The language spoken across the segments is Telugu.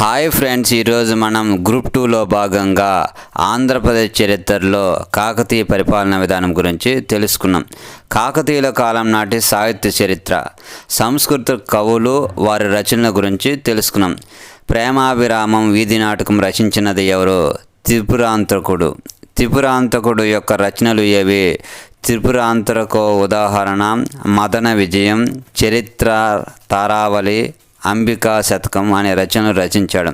హాయ్ ఫ్రెండ్స్, ఈరోజు మనం గ్రూప్ 2లో భాగంగా ఆంధ్రప్రదేశ్ చరిత్రలో కాకతీయ పరిపాలనా విధానం గురించి తెలుసుకున్నాం. కాకతీయుల కాలం నాటి సాహిత్య చరిత్ర, సంస్కృత కవులు, వారి రచనల గురించి తెలుసుకున్నాం. ప్రేమాభిరామం వీధి నాటకం రచించినది ఎవరు? త్రిపురాంతకుడు. త్రిపురాంతకుడు యొక్క రచనలు ఏవి? త్రిపురాంతకో ఉదాహరణ మదన విజయం, చరిత్ర తారావళి, అంబికా శతకం అనే రచనలు రచించాడు.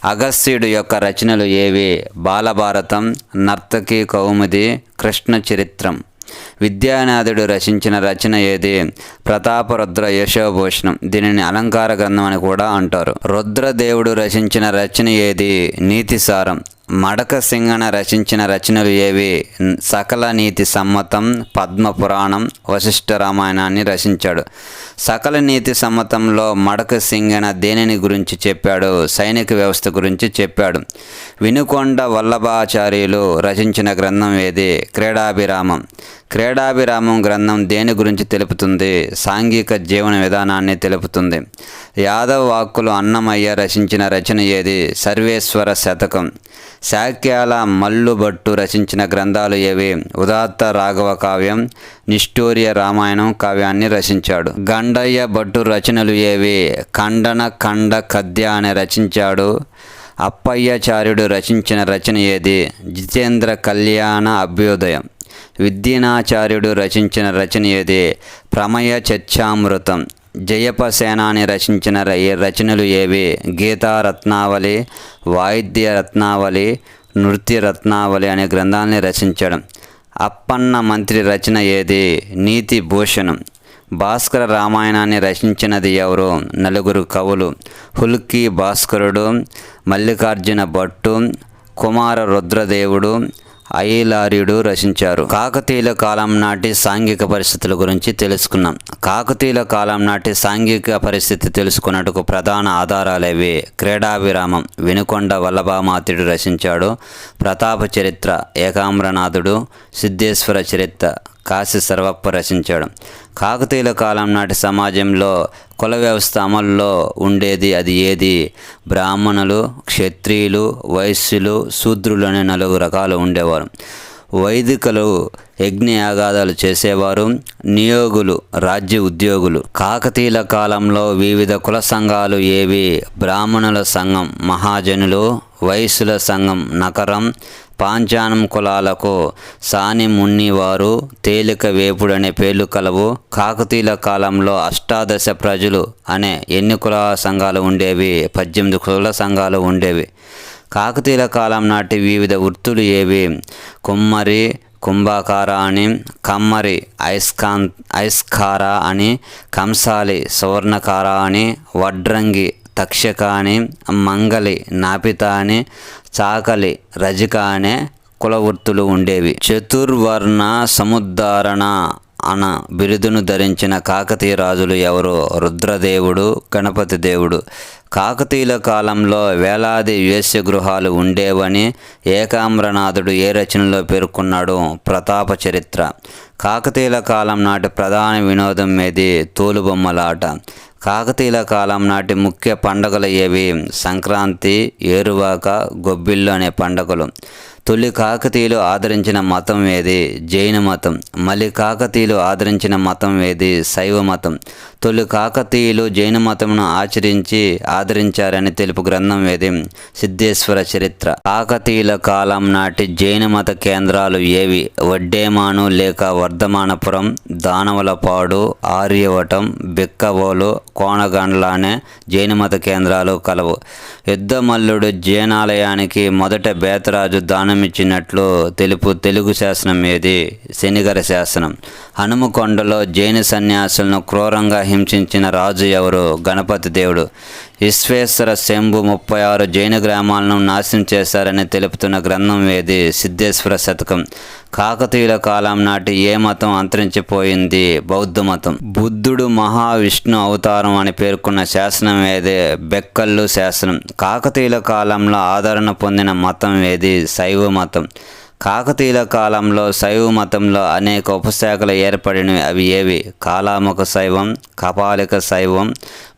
అగస్త్యుడు యొక్క రచనలు ఏవి? బాలభారతం, నర్తకి కౌముది, కృష్ణ చరిత్రం. విద్యానాథుడు రచించిన రచన ఏది? ప్రతాపరుద్ర యశోభూషణం. దీనిని అలంకార గ్రంథం అని కూడా అంటారు. రుద్రదేవుడు రచించిన రచన ఏది? నీతిసారం. మడక సింగన రచించిన రచనలు ఏవి? సకల నీతి సమ్మతం, పద్మ పురాణం, వశిష్ఠ రామాయణాన్ని రచించాడు. సకల నీతి సమ్మతంలో మడక సింగన దేనిని గురించి చెప్పాడు? సైనిక వ్యవస్థ గురించి చెప్పాడు. వినుకొండ వల్లభాచార్యులు రచించిన గ్రంథం ఏది? క్రీడాభిరామం. క్రీడాభిరామం గ్రంథం దేని గురించి తెలుపుతుంది? సాంఘిక జీవన విధానాన్ని తెలుపుతుంది. యాదవ వాక్కులు అన్నమయ్య రచించిన రచన ఏది? సర్వేశ్వర శతకం. శాక్యాల మల్లుభట్టు రచించిన గ్రంథాలు ఏవి? ఉదాత్త రాఘవ కావ్యం, నిష్ఠూర్య రామాయణం కావ్యాన్ని రచించాడు. గండయ్య భట్టు రచనలు ఏవి? ఖండన ఖండ కద్య అని రచించాడు. అప్పయ్యాచార్యుడు రచించిన రచన ఏది? జితేంద్ర కళ్యాణ అభ్యుదయం. విద్యనాచార్యుడు రచించిన రచన ఏది? ప్రమయ చర్చామృతం. జయప సేనాని రచించిన రచనలు ఏవి? గీతారత్నావళి, వాయిద్య రత్నావళి, నృత్య రత్నావళి అనే గ్రంథాలని రచించాడు. అప్పన్న మంత్రి రచన ఏది? నీతి భూషణం. భాస్కర రామాయణాన్ని రచించినది ఎవరు? నలుగురు కవులు. హుల్కి భాస్కరుడు, మల్లికార్జున భట్టు, కుమార రుద్రదేవుడు, ఐలార్యుడు రచించారు. కాకతీయుల కాలం నాటి సాంఘిక పరిస్థితుల గురించి తెలుసుకున్నాం. కాకతీయుల కాలం నాటి సాంఘిక పరిస్థితి తెలుసుకున్నట్టుకు ప్రధాన ఆధారాలేవి? క్రీడాభిరామం వినుకొండ వల్లభామాత్యుడు రచించాడు. ప్రతాప చరిత్ర ఏకామ్రనాథుడు, సిద్ధేశ్వర చరిత్ర కాశీ సర్వప్ప రచించాడు. కాకతీయుల కాలం నాటి సమాజంలో కుల వ్యవస్థ అమల్లో ఉండేది, అది ఏది? బ్రాహ్మణులు, క్షత్రియులు, వైశ్యులు, శూద్రులు అనే 4 రకాలు ఉండేవారు. వైదికులు యజ్ఞయాగాదాలు చేసేవారు. నియోగులు రాజ్య ఉద్యోగులు. కాకతీయుల కాలంలో వివిధ కుల సంఘాలు ఏవి? బ్రాహ్మణుల సంఘం మహాజనులు, వైశ్యుల సంఘం నకరం, పాంచానం కులాలకు సాని మున్నివారు, తేలిక వేపుడు అనే పేర్లు కలవు. కాకతీయుల కాలంలో అష్టాదశ ప్రజలు అనే ఎన్ని కుల సంఘాలు ఉండేవి? 18 కుల సంఘాలు ఉండేవి. కాకతీయుల కాలం నాటి వివిధ వృత్తులు ఏవి? కుమ్మరి, కుంభాకార అని, కమ్మరి, ఐస్కార అని, కంసాలి, సువర్ణకార అని, వడ్రంగి, తక్షక అని, మంగలి, నాపిత అని, చాకలి, రజిక అనే కుల వృత్తులు ఉండేవి. చతుర్వర్ణ సముద్ధారణ అన బిరుదును ధరించిన కాకతీయ రాజులు ఎవరు? రుద్రదేవుడు, గణపతి దేవుడు. కాకతీయుల కాలంలో వేలాది వేశ్య గృహాలు ఉండేవని ఏకామ్రనాథుడు ఏ రచనలో పేర్కొన్నాడు? ప్రతాప చరిత్ర. కాకతీయుల కాలం నాటి ప్రధాన వినోదం ఏది? తోలుబొమ్మలాట. కాకతీయుల కాలం నాటి ముఖ్య పండుగలు ఏవి? సంక్రాంతి, ఏరువాక, గొబ్బిళ్ళు అనే పండుగలు. తొలి కాకతీయులు ఆదరించిన మతం ఏది? జైన మతం. మళ్ళీ కాకతీయులు ఆదరించిన మతం ఏది? శైవ మతం. తొలి కాకతీయులు జైన మతంను ఆదరించారని తెలుపు గ్రంథం ఏది? సిద్ధేశ్వర చరిత్ర. కాకతీయుల కాలం నాటి జైన మత కేంద్రాలు ఏవి? వడ్డేమాను లేక వర్ధమానపురం, దానవలపాడు, ఆర్యవటం, బిక్కవోలు, కోనగండ్ల అనే జైన మత కేంద్రాలు కలవు. యుద్ధమల్లుడు జైనాలయానికి మొదట బేతరాజు దానమిచ్చినట్లు తెలుగు శాసనం ఏది? శనిగర శాసనం. హనుమకొండలో జైన సన్యాసులను క్రూరంగా హింసించిన రాజు ఎవరు? గణపతి దేవుడు. విశ్వేశ్వర శంభు 36 జైన గ్రామాలను నాశనం చేశారని తెలుపుతున్న గ్రంథం ఏది? సిద్ధేశ్వర శతకం. కాకతీయుల కాలం నాటి ఏ మతం అంతరించిపోయింది? బౌద్ధ మతం. బుద్ధుడు మహావిష్ణు అవతారం అని పేర్కొన్న శాసనం ఏది? బెక్కల్లు శాసనం. కాకతీయుల కాలంలో ఆదరణ పొందిన మతం ఏది? శైవ మతం. కాకతీయుల కాలంలో శైవ మతంలో అనేక ఉపశాఖలు ఏర్పడినవి. అవి ఏవి? కాలాముఖ శైవం, కపాలిక శైవం,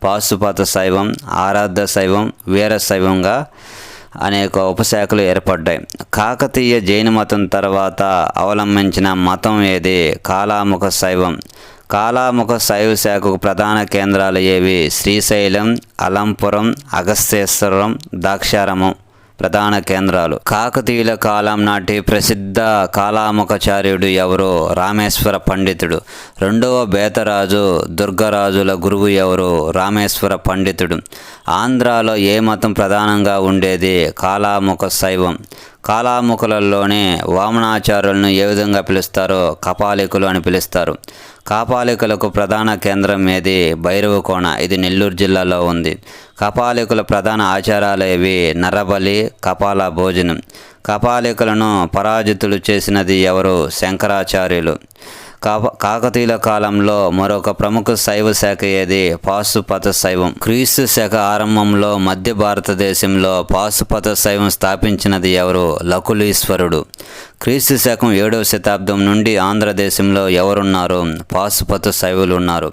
పాశుపత శైవం, ఆరాధ్య శైవం, వీరశైవంగా అనేక ఉపశాఖలు ఏర్పడ్డాయి. కాకతీయ జైన మతం తర్వాత అవలంబించిన మతం ఏది? కాలాముఖ శైవం. కాలాముఖ శైవ శాఖకు ప్రధాన కేంద్రాలు ఏవి? శ్రీశైలం, అలంపురం, అగస్తేశ్వరం, ద్రాక్షారామం ప్రధాన కేంద్రాలు. కాకతీయుల కాలం నాటి ప్రసిద్ధ కాలాముఖాచార్యుడు ఎవరు? రామేశ్వర పండితుడు. రెండవ బేతరాజు దుర్గరాజుల గురువు ఎవరు? రామేశ్వర పండితుడు. ఆంధ్రాలో ఏ మతం ప్రధానంగా ఉండేది? కాలాముఖ శైవం. కాలాముఖులలోనే వామనాచార్యులను ఏ విధంగా పిలుస్తారో కపాలికులు అని పిలుస్తారు. కాపాలికులకు ప్రధాన కేంద్రం ఏది? భైరవకోన. ఇది నెల్లూరు జిల్లాలో ఉంది. కపాలికుల ప్రధాన ఆచారాలు ఏవి? నరబలి, కపాల భోజనం. కపాలికులను పరాజితులు చేసినది ఎవరు? శంకరాచార్యులు. కాకతీయుల కాలంలో మరొక ప్రముఖ శైవ శాఖ ఏది? పాశుపత శైవం. క్రీస్తు శక ఆరంభంలో మధ్య భారతదేశంలో పాశుపత శైవం స్థాపించినది ఎవరు? లకులీశ్వరుడు. క్రీస్తు శకం 7వ శతాబ్దం నుండి ఆంధ్రదేశంలో ఎవరున్నారు? పాశుపత శైవులు ఉన్నారు.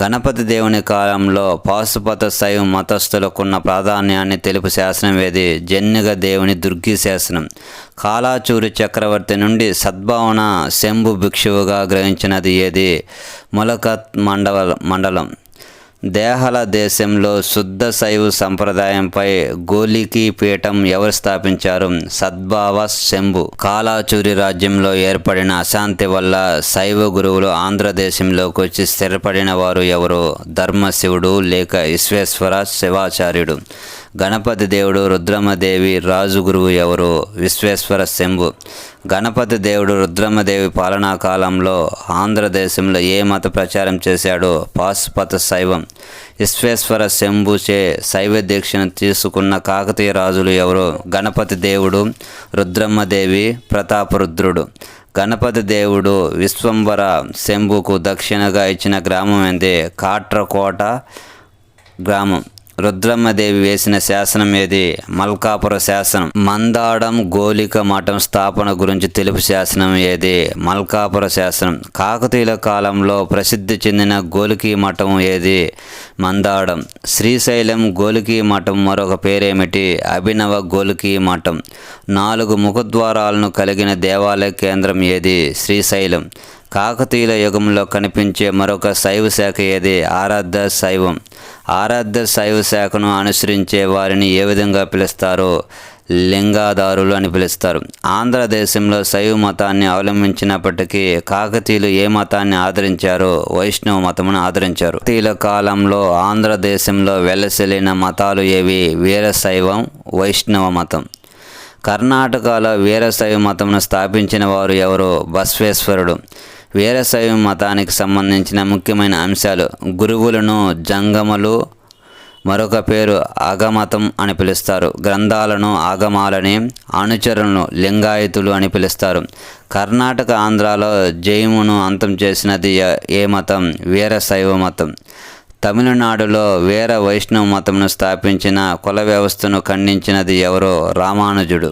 గణపతి దేవుని కాలంలో పాశుపత శైవ మతస్థులకున్న ప్రాధాన్యాన్ని తెలుపు శాసనం ఏది? జన్నిగ దేవుని దుర్గి శాసనం. కాలాచూరి చక్రవర్తి నుండి సద్భావన శంభు భిక్షువుగా గ్రహించినది ఏది? ములకత్ మండలం. దేహల దేశంలో శుద్ధ శైవ సంప్రదాయంపై గోలికి పీఠం ఎవరు స్థాపించారు? సద్భావ శంభు. కాలాచూరి రాజ్యంలో ఏర్పడిన అశాంతి వల్ల శైవ గురువులు ఆంధ్రదేశంలోకి వచ్చి స్థిరపడిన వారు ఎవరు? ధర్మశివుడు లేక విశ్వేశ్వర శివాచార్యుడు. గణపతి దేవుడు రుద్రమదేవి రాజు గురువు ఎవరు? విశ్వేశ్వర శంభు. గణపతి దేవుడు రుద్రమదేవి పాలనా కాలంలో ఆంధ్రదేశంలో ఏ మత ప్రచారం చేశాడు? పాశుపత శైవం. విశ్వేశ్వర శంభుచే శైవ దీక్షను తీసుకున్న కాకతీయ రాజులు ఎవరు? గణపతి దేవుడు, రుద్రమ్మదేవి, ప్రతాపరుద్రుడు. గణపతి దేవుడు విశ్వంబర శంభుకు దక్షిణగా ఇచ్చిన గ్రామం ఏంది? కాట్రకోట గ్రామం. రుద్రమ్మదేవి వేసిన శాసనం ఏది? మల్కాపుర శాసనం. మందాడం గోలిక మఠం స్థాపన గురించి తెలుపు శాసనం ఏది? మల్కాపుర శాసనం. కాకతీయుల కాలంలో ప్రసిద్ధి చెందిన గోలికి మఠం ఏది? మందాడం. శ్రీశైలం గోలికి మఠం మరొక పేరేమిటి? అభినవ గోలికి మఠం. 4 ముఖద్వారాలను కలిగిన దేవాలయ కేంద్రం ఏది? శ్రీశైలం. కాకతీయుల యుగంలో కనిపించే మరొక శైవ శాఖ ఏది? ఆరాధ్య శైవం. ఆరాధ్య శైవ శాఖను అనుసరించే వారిని ఏ విధంగా పిలుస్తారు? లింగాదారులు అని పిలుస్తారు. ఆంధ్రదేశంలో శైవ మతాన్ని అవలంబించినప్పటికీ కాకతీయులు ఏ మతాన్ని ఆదరించారు? వైష్ణవ మతమును ఆదరించారు. కాకతీయుల కాలంలో ఆంధ్రదేశంలో వెలసిల్లిన మతాలు ఏవి? వీరశైవం, వైష్ణవ మతం. కర్ణాటకలో వీరశైవ మతమును స్థాపించిన వారు ఎవరు? బసవేశ్వరుడు. వీరశైవ మతానికి సంబంధించిన ముఖ్యమైన అంశాలు: గురువులను జంగములు, మరొక పేరు ఆగమతం అని పిలుస్తారు. గ్రంథాలను ఆగమాలని, అనుచరులను లింగాయతులు అని పిలుస్తారు. కర్ణాటక, ఆంధ్రాలో జైమును అంతం చేసినది ఏ మతం? వీరశైవ మతం. తమిళనాడులో వీర వైష్ణవ మతంను స్థాపించిన కుల వ్యవస్థను ఖండించినది ఎవరో? రామానుజుడు.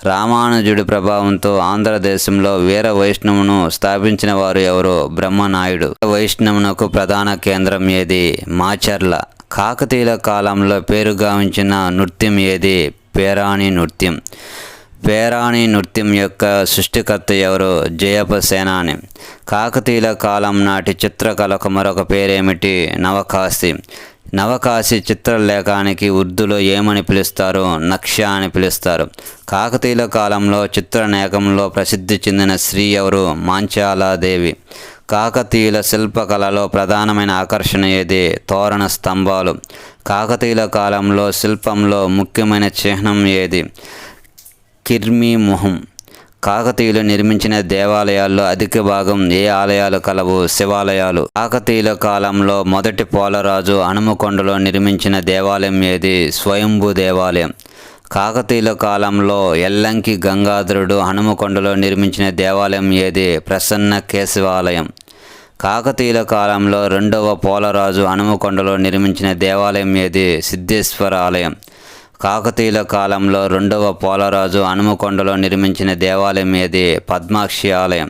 రామానుజుడి ప్రభావంతో ఆంధ్రదేశంలో వీర వైష్ణవును స్థాపించిన వారు ఎవరో? బ్రహ్మనాయుడు. వైష్ణవునకు ప్రధాన కేంద్రం ఏది? మాచర్ల. కాకతీయుల కాలంలో పేరుగాంచిన నృత్యం ఏది? పేరాణి నృత్యం. పేరాణి నృత్యం యొక్క సృష్టికర్త ఎవరు? జయప సేనాని. కాకతీయుల కాలం నాటి చిత్రకళకు మరొక పేరేమిటి? నవకాశి. నవకాశి చిత్రలేఖానికి ఉర్దూలో ఏమని పిలుస్తారు? నక్ష అని పిలుస్తారు. కాకతీయుల కాలంలో చిత్రలేఖంలో ప్రసిద్ధి చెందిన స్త్రీ ఎవరు? మాంచాలాదేవి. కాకతీయుల శిల్పకళలో ప్రధానమైన ఆకర్షణ ఏది? తోరణ స్తంభాలు. కాకతీయుల కాలంలో శిల్పంలో ముఖ్యమైన చిహ్నం ఏది? కిర్మి మొహం. కాకతీయులు నిర్మించిన దేవాలయాల్లో అధిక భాగం ఏ ఆలయాలు కలవు? శివాలయాలు. కాకతీయుల కాలంలో మొదటి పోలరాజు హనుమకొండలో నిర్మించిన దేవాలయం ఏది? స్వయంభూ దేవాలయం. కాకతీయుల కాలంలో ఎల్లంకి గంగాధరుడు హనుమకొండలో నిర్మించిన దేవాలయం ఏది? ప్రసన్న కేశవాలయం. కాకతీయుల కాలంలో రెండవ పోలరాజు హనుమకొండలో నిర్మించిన దేవాలయం ఏది? సిద్ధేశ్వర ఆలయం. కాకతీయుల కాలంలో 2వ పోలరాజు హనుమకొండలో నిర్మించిన దేవాలయం ఏది? పద్మాక్షి ఆలయం.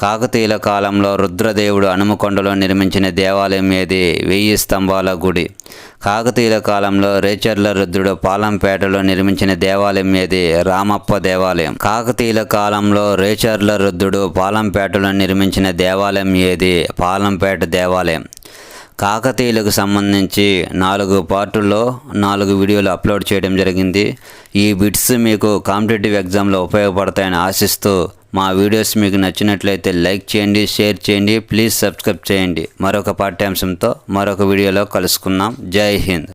కాకతీయుల కాలంలో రుద్రదేవుడు హనుమకొండలో నిర్మించిన దేవాలయం ఏది? 1000 స్తంభాల గుడి. కాకతీయుల కాలంలో రేచర్ల రుద్రుడు పాలంపేటలో నిర్మించిన దేవాలయం ఏది? రామప్ప దేవాలయం. కాకతీయుల కాలంలో రేచర్ల రుద్రుడు పాలంపేటలో నిర్మించిన దేవాలయం ఏది? పాలంపేట దేవాలయం. కాకతీయులకు సంబంధించి 4 పార్టుల్లో 4 వీడియోలు అప్లోడ్ చేయడం జరిగింది. ఈ బిట్స్ మీకు కాంపిటేటివ్ ఎగ్జామ్లో ఉపయోగపడతాయని ఆశిస్తూ మా వీడియోస్ మీకు నచ్చినట్లయితే లైక్ చేయండి, షేర్ చేయండి, ప్లీజ్ సబ్స్క్రైబ్ చేయండి. మరొక పాఠ్యాంశంతో మరొక వీడియోలో కలుసుకుందాం. జై హింద్.